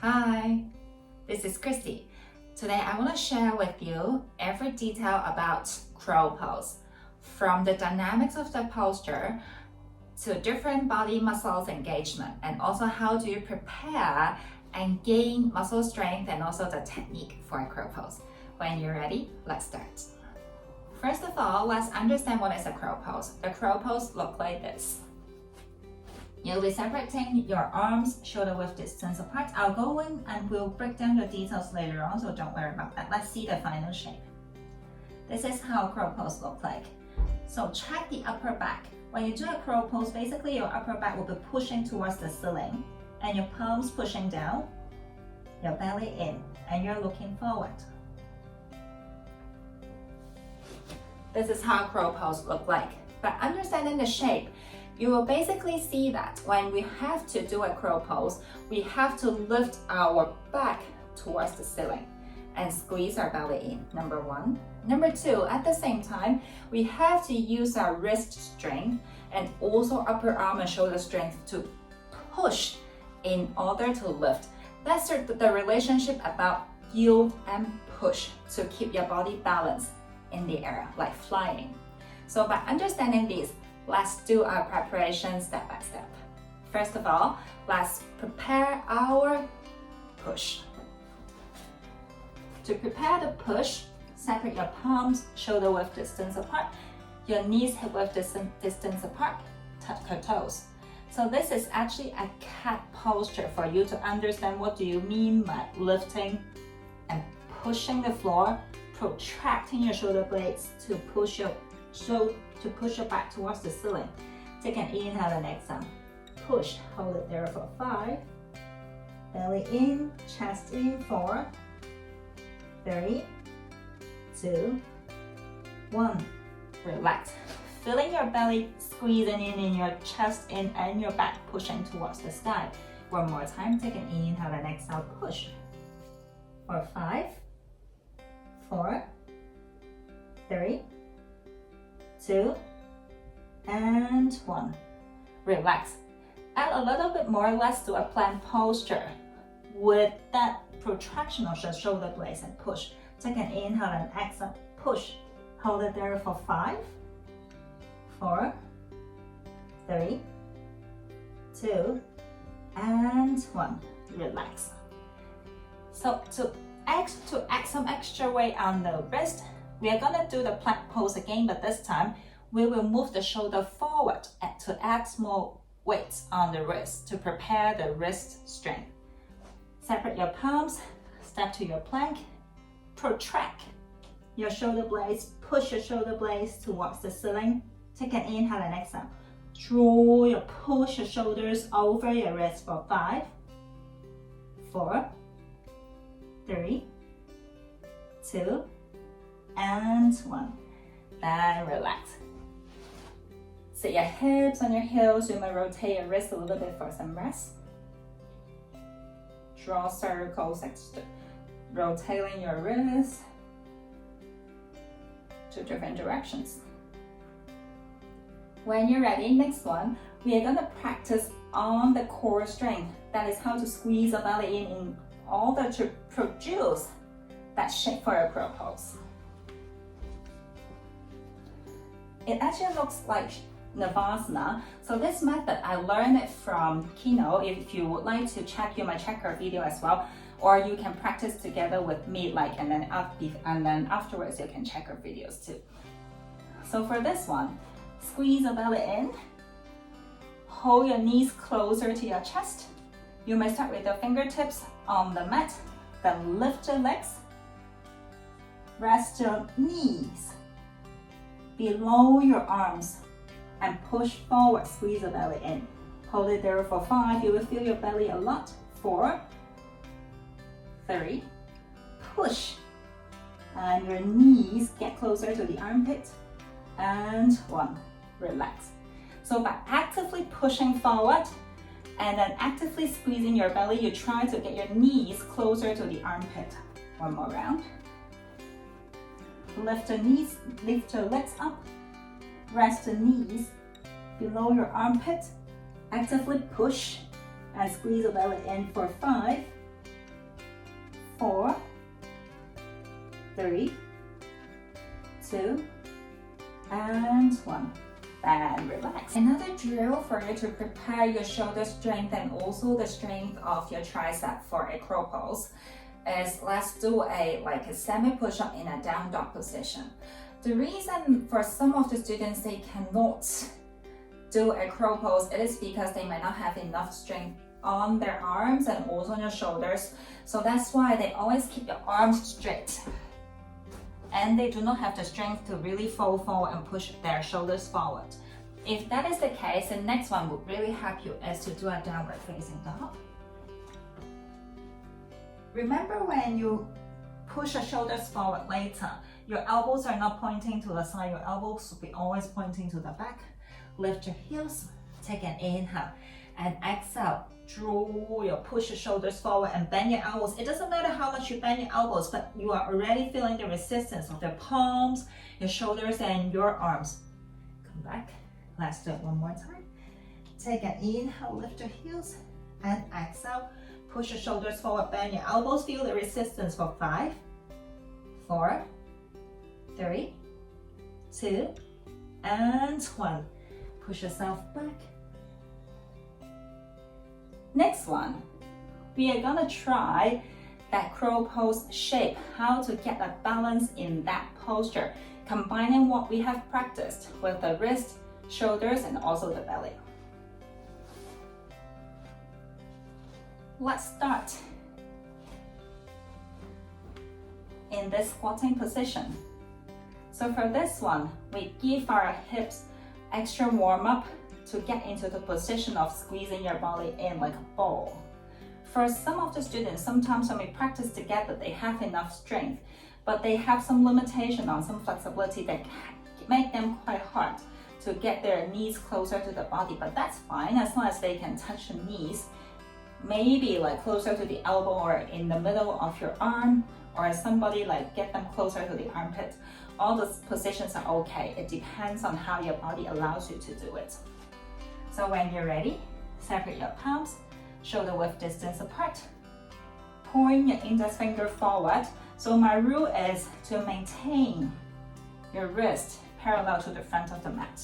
Hi, this is Kristy. Today I want to share with you every detail about crow pose, from the dynamics of the posture to different body muscles engagement, and also how do you prepare and gain muscle strength and also the technique for a crow pose. When you're ready, let's start. First of all, let's understand what is a crow pose. The crow pose looks like this. You'll be separating your arms shoulder width distance apart. I'll go in and we'll break down the details later on, so don't worry about that. Let's see the final shape. This is how crow pose looks like. So check the upper back. When you do a crow pose, basically your upper back will be pushing towards the ceiling and your palms pushing down, your belly in, and you're looking forward. This is how crow pose look like. But understanding the shape, you will basically see that when we have to do a crow pose, we have to lift our back towards the ceiling and squeeze our belly in, number one. Number two, at the same time, we have to use our wrist strength and also upper arm and shoulder strength to push in order to lift. That's the relationship about yield and push to keep your body balanced in the air, like flying. So by understanding these, let's do our preparation step by step. First of all, let's prepare our push. To prepare the push, separate your palms shoulder width distance apart, your knees hip width distance apart, touch your toes. So this is actually a cat posture for you to understand what do you mean by lifting and pushing the floor, protracting your shoulder blades to push your back towards the ceiling. Take an inhale and exhale. Push, hold it there for 5. Belly in, chest in, 4, 3, 2, 1. Relax. Feeling your belly squeezing in your chest in, and your back pushing towards the sky. One more time, take an inhale and exhale, push. For 5, 4, 3, 2, and 1. Relax. Add a little bit more. Let's do a plank posture with that protraction of the shoulder blades and push. Take an inhale and exhale, push. Hold it there for 5, 4, 3, 2, and 1. Relax. So to add some extra weight on the wrist, we are gonna do the plank pose again, but this time we will move the shoulder forward to add more weight on the wrist to prepare the wrist strength. Separate your palms, step to your plank, protract your shoulder blades, push your shoulder blades towards the ceiling. Take an inhale and exhale. Push your shoulders over your wrist for 5, 4, 3, 2, and 1. Then relax. Sit your hips on your heels. You might rotate your wrist a little bit for some rest. Draw circles, rotating your wrist to different directions. When you're ready, next one, we are gonna practice on the core strength. That is how to squeeze the belly in order to produce that shape for a crow pose. It actually looks like Navasana. So this method, I learned it from Kino. If you would like to check, you might check our video as well, or you can practice together with me, and then afterwards you can check our videos too. So for this one, squeeze the belly in, hold your knees closer to your chest. You may start with your fingertips on the mat, then lift your legs, rest your knees below your arms and push forward, squeeze the belly in. Hold it there for 5, you will feel your belly a lot. 4, 3, push, and your knees get closer to the armpit, and 1, relax. So by actively pushing forward and then actively squeezing your belly, you try to get your knees closer to the armpit. One more round. Lift your knees, lift your legs up, rest the knees below your armpit, actively push and squeeze the belly in for 5, 4, 3, 2, and 1. And relax. Another drill for you to prepare your shoulder strength and also the strength of your tricep for a crow pose is let's do a semi push-up in a down dog position. The reason for some of the students they cannot do a crow pose, it is because they might not have enough strength on their arms and also on your shoulders. So that's why they always keep your arms straight. And they do not have the strength to really fold forward and push their shoulders forward. If that is the case, the next one would really help you is to do a downward facing dog. Remember when you push your shoulders forward later, your elbows are not pointing to the side, your elbows will be always pointing to the back. Lift your heels, take an inhale, and exhale. Push your shoulders forward and bend your elbows. It doesn't matter how much you bend your elbows, but you are already feeling the resistance of the palms, your shoulders, and your arms. Come back. Let's do it one more time. Take an inhale, lift your heels, and exhale. Push your shoulders forward, bend your elbows. Feel the resistance for 5, 4, 3, 2, and 1. Push yourself back. Next one, we are gonna try that crow pose shape, how to get a balance in that posture, combining what we have practiced with the wrist, shoulders, and also the belly. Let's start in this squatting position. So for this one, we give our hips extra warm up to get into the position of squeezing your body in like a ball. For some of the students, sometimes when we practice together, they have enough strength, but they have some limitation on some flexibility that make them quite hard to get their knees closer to the body, but that's fine as long as they can touch the knees, maybe like closer to the elbow or in the middle of your arm, or somebody like get them closer to the armpit. All those positions are okay. It depends on how your body allows you to do it. So when you're ready, separate your palms, shoulder width distance apart. Point your index finger forward. So my rule is to maintain your wrist parallel to the front of the mat.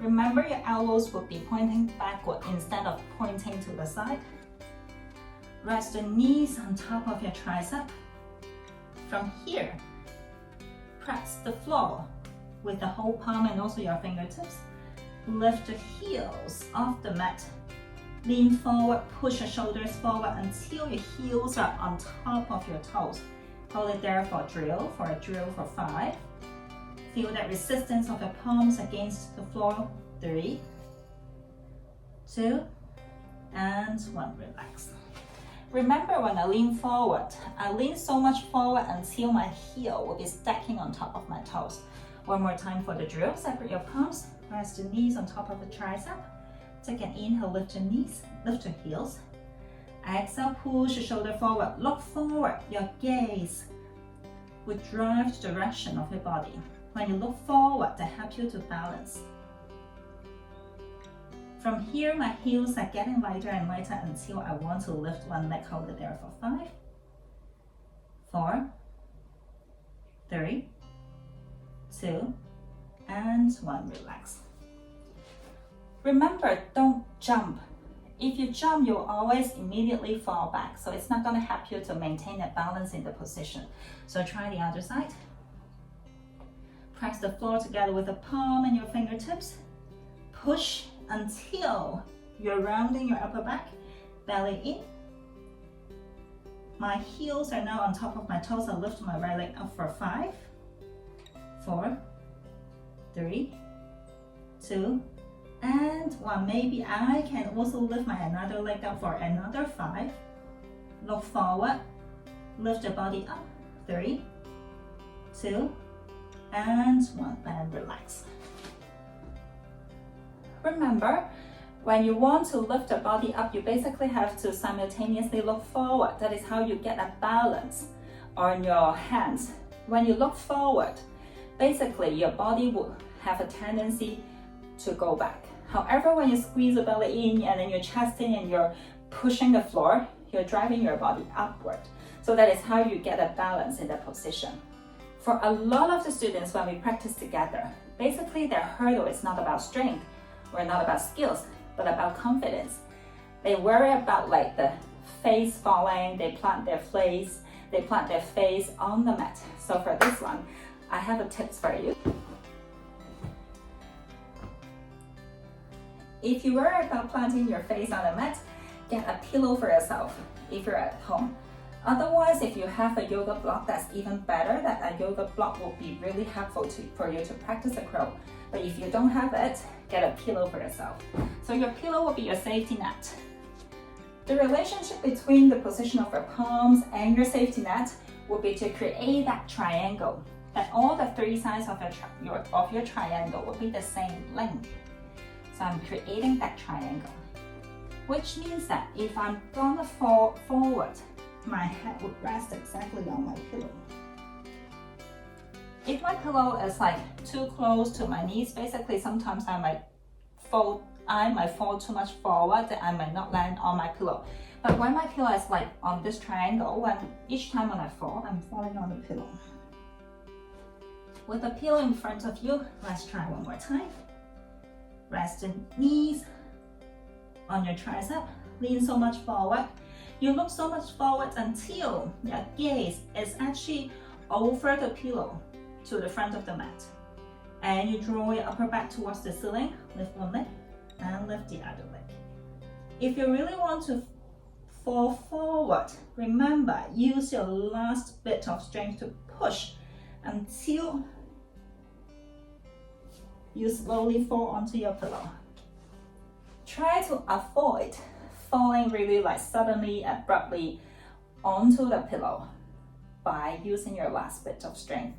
Remember your elbows will be pointing backward instead of pointing to the side. Rest the knees on top of your tricep. From here, press the floor with the whole palm and also your fingertips. Lift the heels off the mat. Lean forward, push your shoulders forward until your heels are on top of your toes. Hold it there for a drill for 5. Feel that resistance of your palms against the floor. 3, 2, and 1. Relax. Remember when I lean forward, I lean so much forward until my heel will be stacking on top of my toes. One more time for the drill. Separate your palms, rest your knees on top of the tricep. Take an inhale, lift your knees, lift your heels. Exhale, push your shoulder forward, look forward. Your gaze will drive the direction of your body. When you look forward, that helps you to balance. From here, my heels are getting lighter and lighter until I want to lift one leg. Hold it there for 5, 4, 3, 2, and 1. Relax. Remember, don't jump. If you jump, you'll always immediately fall back. So it's not going to help you to maintain a balance in the position. So try the other side. Press the floor together with the palm and your fingertips. Push until you're rounding your upper back, belly in. My heels are now on top of my toes. I'll lift my right leg up for 5, 4, 3, 2, and 1. Maybe I can also lift my another leg up for another 5. Look forward, lift the body up. 3, 2, and 1. And relax. Remember, when you want to lift the body up, you basically have to simultaneously look forward. That is how you get a balance on your hands. When you look forward, basically your body will have a tendency to go back. However, when you squeeze the belly in and then your chest in and you're pushing the floor, you're driving your body upward. So that is how you get a balance in the position. For a lot of the students, when we practice together, basically their hurdle is not about strength or not about skills, but about confidence. They worry about like the face falling, they plant their face on the mat. So for this one, I have a tips for you. If you worry about planting your face on the mat, get a pillow for yourself if you're at home. Otherwise, if you have a yoga block, that's even better. That a yoga block will be really helpful for you to practice a crow. But if you don't have it, get a pillow for yourself. So your pillow will be your safety net. The relationship between the position of your palms and your safety net will be to create that triangle. That all the three sides of your triangle will be the same length. So I'm creating that triangle, which means that if I'm gonna fall forward, my head would rest exactly on my pillow. If my pillow is like too close to my knees, basically sometimes I might fall too much forward and I might not land on my pillow. But when my pillow is like on this triangle, each time when I fall, I'm falling on the pillow. With the pillow in front of you, let's try one more time. Rest the knees on your tricep, lean so much forward. You look so much forward until your gaze is actually over the pillow to the front of the mat. And you draw your upper back towards the ceiling, lift one leg and lift the other leg. If you really want to fall forward, remember, use your last bit of strength to push until you slowly fall onto your pillow. Try to avoid falling really like suddenly, abruptly onto the pillow by using your last bit of strength.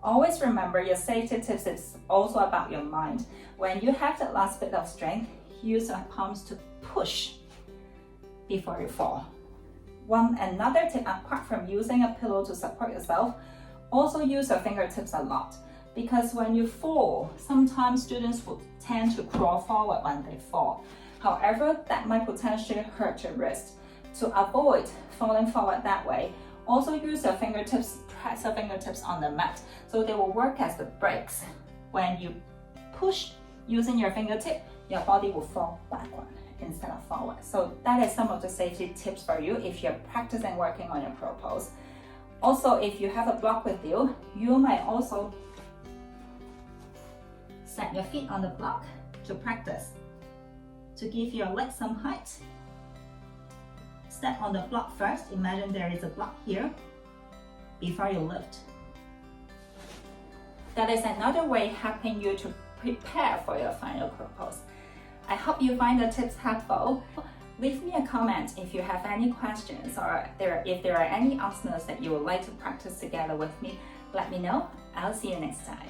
Always remember, your safety tips is also about your mind. When you have that last bit of strength, use your palms to push before you fall. Another tip, apart from using a pillow to support yourself, also use your fingertips a lot. Because when you fall, sometimes students will tend to crawl forward when they fall. However, that might potentially hurt your wrist. To avoid falling forward that way, also use your fingertips, press your fingertips on the mat, so they will work as the brakes. When you push using your fingertip, your body will fall backward instead of forward. So that is some of the safety tips for you if you're practicing working on your crow pose. Also, if you have a block with you, you might also set your feet on the block to practice. To give your legs some height, step on the block first. Imagine there is a block here before you lift. That is another way helping you to prepare for your final crow pose. I hope you find the tips helpful. Leave me a comment if you have any questions, or if there are any asanas that you would like to practice together with me. Let me know. I'll see you next time.